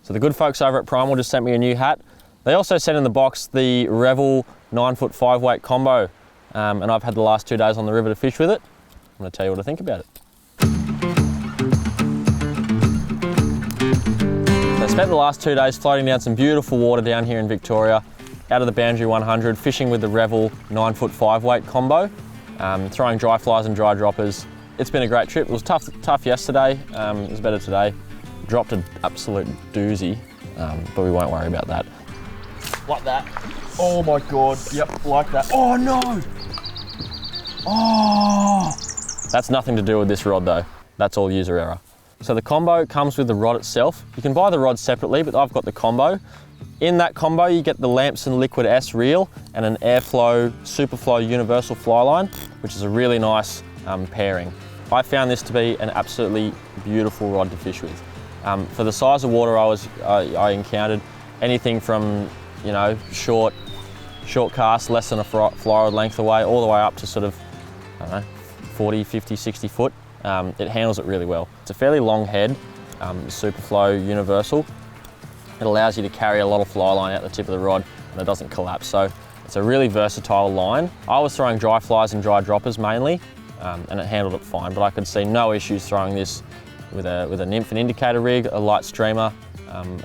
So the good folks over at Primal just sent me a new hat. They also sent in the box the Revel 9-foot 5-weight combo, and I've had the last 2 days on the river to fish with it. I'm going to tell you what I think about it. So I spent the last 2 days floating down some beautiful water down here in Victoria, out of the Boundary 100, fishing with the Revel 9-foot 5-weight combo, throwing dry flies and dry droppers. It's been a great trip. It was tough yesterday, it was better today. Dropped an absolute doozy, but we won't worry about that. Like that. Oh my God, yep, like that. Oh no! Oh! That's nothing to do with this rod though. That's all user error. So the combo comes with the rod itself. You can buy the rod separately, but I've got the combo. In that combo, you get the Lamson Liquid S reel and an Airflo Superflo Universal fly line, which is a really nice pairing. I found this to be an absolutely beautiful rod to fish with. For the size of water I encountered, anything from, you know, short cast, less than a fly rod length away, all the way up to sort of, I don't know, 40, 50, 60 foot. It handles it really well. It's a fairly long head, Superflo Universal. It allows you to carry a lot of fly line out the tip of the rod and it doesn't collapse. So it's a really versatile line. I was throwing dry flies and dry droppers mainly, and it handled it fine, but I could see no issues throwing this with a nymph and indicator rig, a light streamer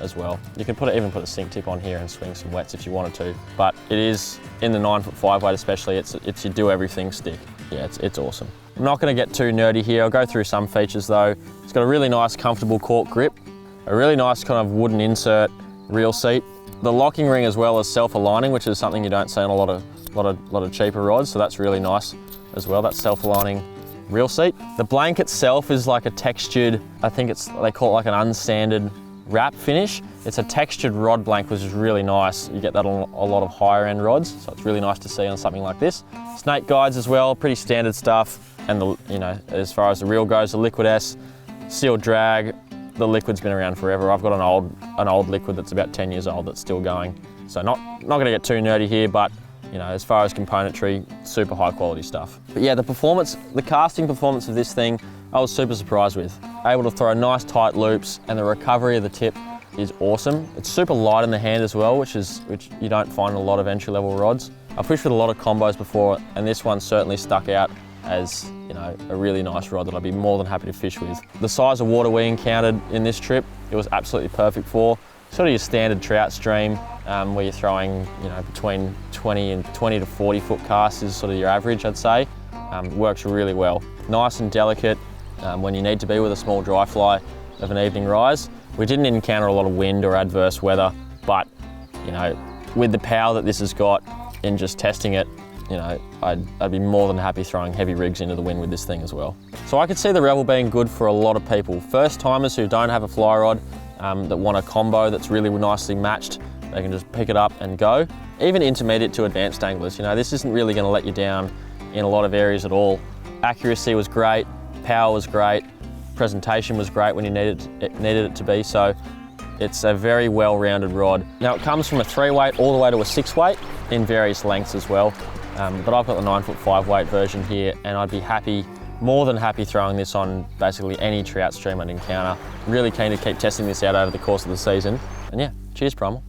as well. You can even put a sink tip on here and swing some wets if you wanted to, but it is, in the 9-foot 5-weight especially, it's your do everything stick. Yeah, it's awesome. I'm not going to get too nerdy here. I'll go through some features though. It's got a really nice comfortable cork grip, a really nice kind of wooden insert reel seat. The locking ring as well as self-aligning, which is something you don't see on a lot of cheaper rods, so that's really nice as well. That's self-aligning reel seat. The blank itself is like a textured, I think they call it like an unsanded wrap finish. It's a textured rod blank, which is really nice. You get that on a lot of higher end rods, so it's really nice to see on something like this. Snake guides as well, pretty standard stuff. And as far as the reel goes, the Liquid S, sealed drag. The liquid's been around forever. I've got an old liquid that's about 10 years old that's still going. So not gonna get too nerdy here, but as far as componentry, super high quality stuff. But yeah, the casting performance of this thing, I was super surprised with. Able to throw nice tight loops, and the recovery of the tip is awesome. It's super light in the hand as well, which you don't find in a lot of entry-level rods. I've fished with a lot of combos before, and this one certainly stuck out as a really nice rod that I'd be more than happy to fish with. The size of water we encountered in this trip, it was absolutely perfect for sort of your standard trout stream, where you're throwing between 20 to 40 foot casts is sort of your average, I'd say. Works really well. Nice and delicate when you need to be with a small dry fly of an evening rise. We didn't encounter a lot of wind or adverse weather, but with the power that this has got in just testing it, I'd be more than happy throwing heavy rigs into the wind with this thing as well. So I could see the Revel being good for a lot of people. First timers who don't have a fly rod, that want a combo that's really nicely matched, they can just pick it up and go. Even intermediate to advanced anglers, this isn't really going to let you down in a lot of areas at all. Accuracy was great, power was great, presentation was great when you needed it to be, so it's a very well-rounded rod. Now it comes from a 3-weight all the way to a 6-weight in various lengths as well, but I've got the 9-foot 5-weight version here, and I'd be more than happy throwing this on basically any trout stream I'd encounter. Really keen to keep testing this out over the course of the season, and yeah, cheers Primal.